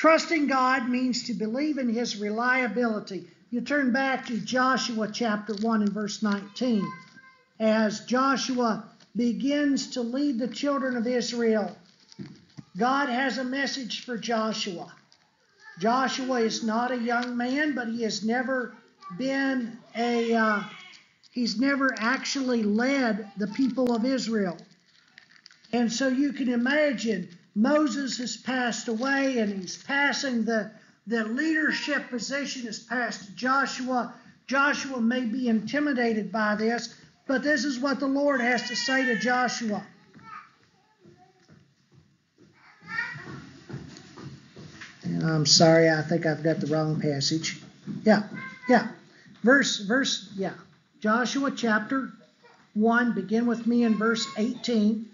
Trusting God means to believe in His reliability. You turn back to Joshua chapter 1 and verse 19. As Joshua begins to lead the children of Israel, God has a message for Joshua. Joshua is not a young man, but he has never been he's never actually led the people of Israel. And so you can imagine Moses has passed away and he's passing the leadership position is passed to Joshua. Joshua may be intimidated by this, but this is what the Lord has to say to Joshua. And I'm sorry, I think I've got the wrong passage. Yeah. Joshua chapter 1, begin with me in verse 18.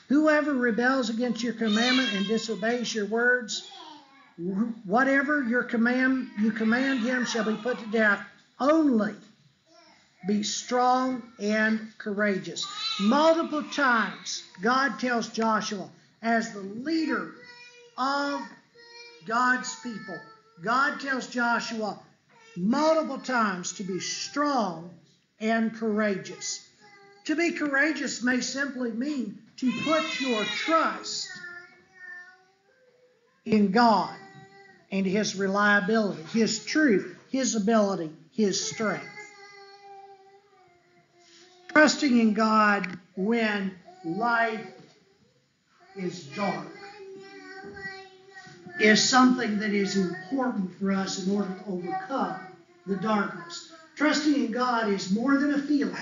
Whoever rebels against your commandment and disobeys your words, whatever you command him shall be put to death. Only be strong and courageous. Multiple times, God tells Joshua, as the leader of God's people, God tells Joshua multiple times to be strong and courageous. To be courageous may simply mean to put your trust in God and His reliability, His truth, His ability, His strength. Trusting in God when life is dark is something that is important for us in order to overcome the darkness. Trusting in God is more than a feeling.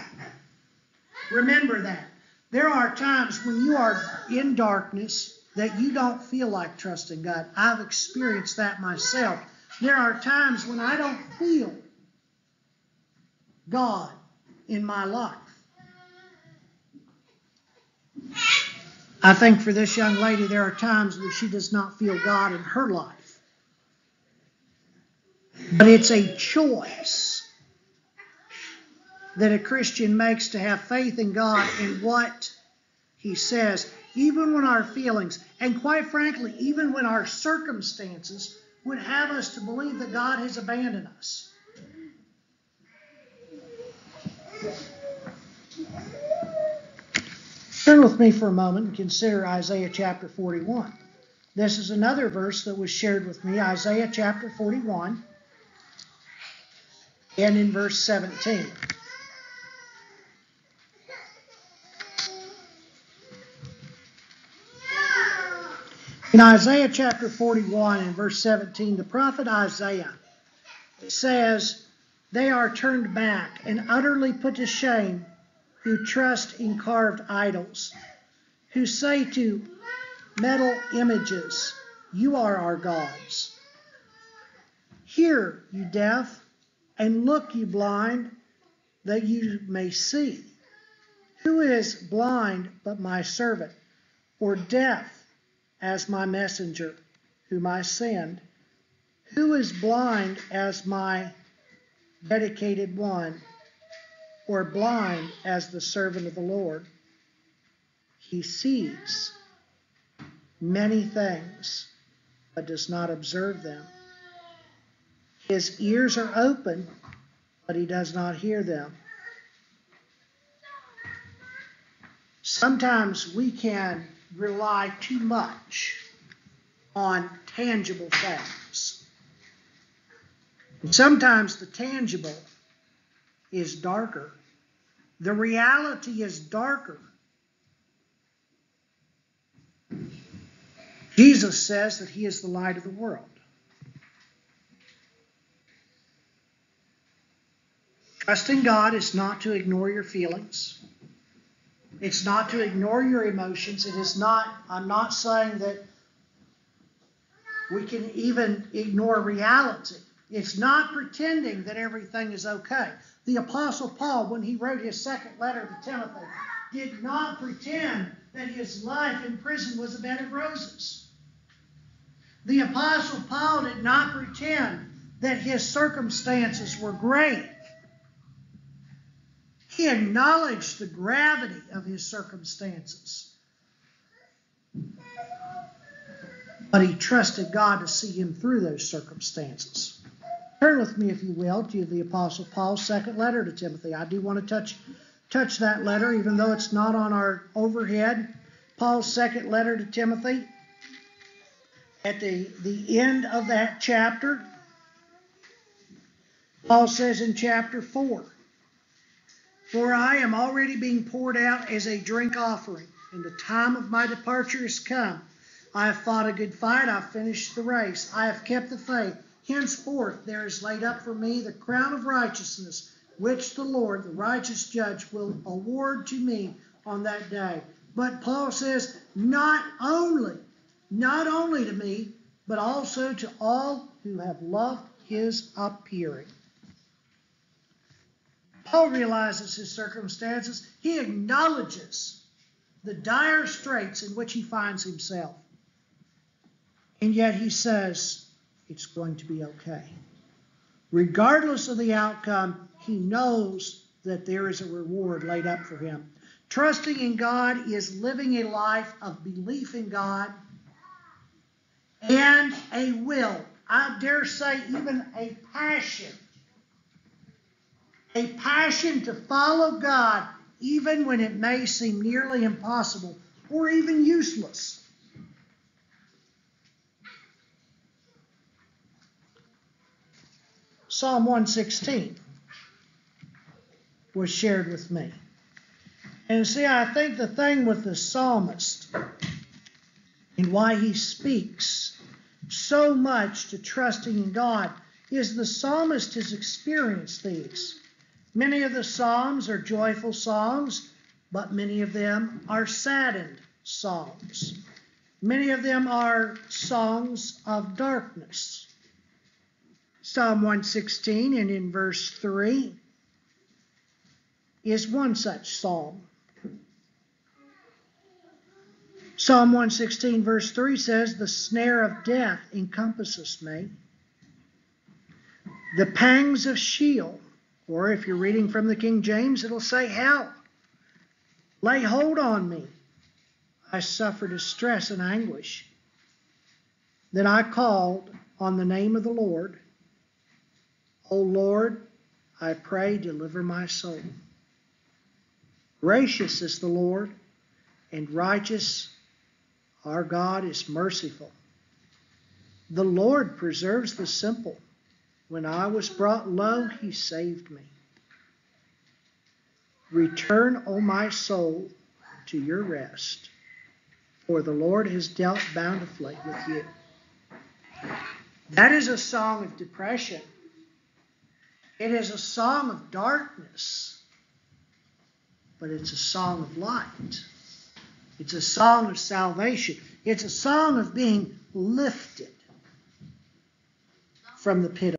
Remember that. There are times when you are in darkness that you don't feel like trusting God. I've experienced that myself. There are times when I don't feel God in my life. I think for this young lady, there are times where she does not feel God in her life. But it's a choice that a Christian makes to have faith in God in what He says, even when our feelings, and quite frankly, even when our circumstances would have us to believe that God has abandoned us. Turn with me for a moment and consider Isaiah chapter 41. This is another verse that was shared with me, Isaiah chapter 41, and in verse 17. In Isaiah chapter 41 and verse 17, the prophet Isaiah says, "They are turned back and utterly put to shame who trust in carved idols, who say to metal images, 'You are our gods.' Hear, you deaf, and look, you blind, that you may see. Who is blind but my servant, or deaf as my messenger, whom I send? Who is blind as my dedicated one, or blind as the servant of the Lord? He sees many things, but does not observe them. His ears are open, but he does not hear them." Sometimes we can rely too much on tangible facts. And sometimes the tangible is darker. The reality is darker. Jesus says that He is the light of the world. Trusting God is not to ignore your feelings. It's not to ignore your emotions. It is not, I'm not saying that we can even ignore reality. It's not pretending that everything is okay. The Apostle Paul, when he wrote his second letter to Timothy, did not pretend that his life in prison was a bed of roses. The Apostle Paul did not pretend that his circumstances were great. He acknowledged the gravity of his circumstances. But he trusted God to see him through those circumstances. Turn with me, if you will, to the Apostle Paul's second letter to Timothy. I do want to touch that letter, even though it's not on our overhead. Paul's second letter to Timothy. At the end of that chapter, Paul says in chapter 4, "For I am already being poured out as a drink offering, and the time of my departure is come. I have fought a good fight, I have finished the race, I have kept the faith. Henceforth there is laid up for me the crown of righteousness, which the Lord, the righteous judge, will award to me on that day." But Paul says, not only to me, but also to all who have loved his appearing. Paul realizes his circumstances. He acknowledges the dire straits in which he finds himself. And yet he says, it's going to be okay. Regardless of the outcome, he knows that there is a reward laid up for him. Trusting in God is living a life of belief in God and a will. I dare say even a passion. A passion to follow God even when it may seem nearly impossible or even useless. Psalm 116 was shared with me. And see, I think the thing with the psalmist and why he speaks so much to trusting in God is the psalmist has experienced these. Many of the psalms are joyful songs, but many of them are saddened songs. Many of them are songs of darkness. Psalm 116 and in verse 3 is one such psalm. Psalm 116 verse 3 says, "The snare of death encompasses me. The pangs of Sheol," or if you're reading from the King James, it'll say hell, "lay hold on me. I suffer distress and anguish. Then I called on the name of the Lord. O Lord, I pray, deliver my soul. Gracious is the Lord, and righteous. Our God is merciful. The Lord preserves the simple. When I was brought low, he saved me. Return, O my soul, to your rest, for the Lord has dealt bountifully with you." That is a song of depression. It is a song of darkness, but it's a song of light. It's a song of salvation. It's a song of being lifted from the pit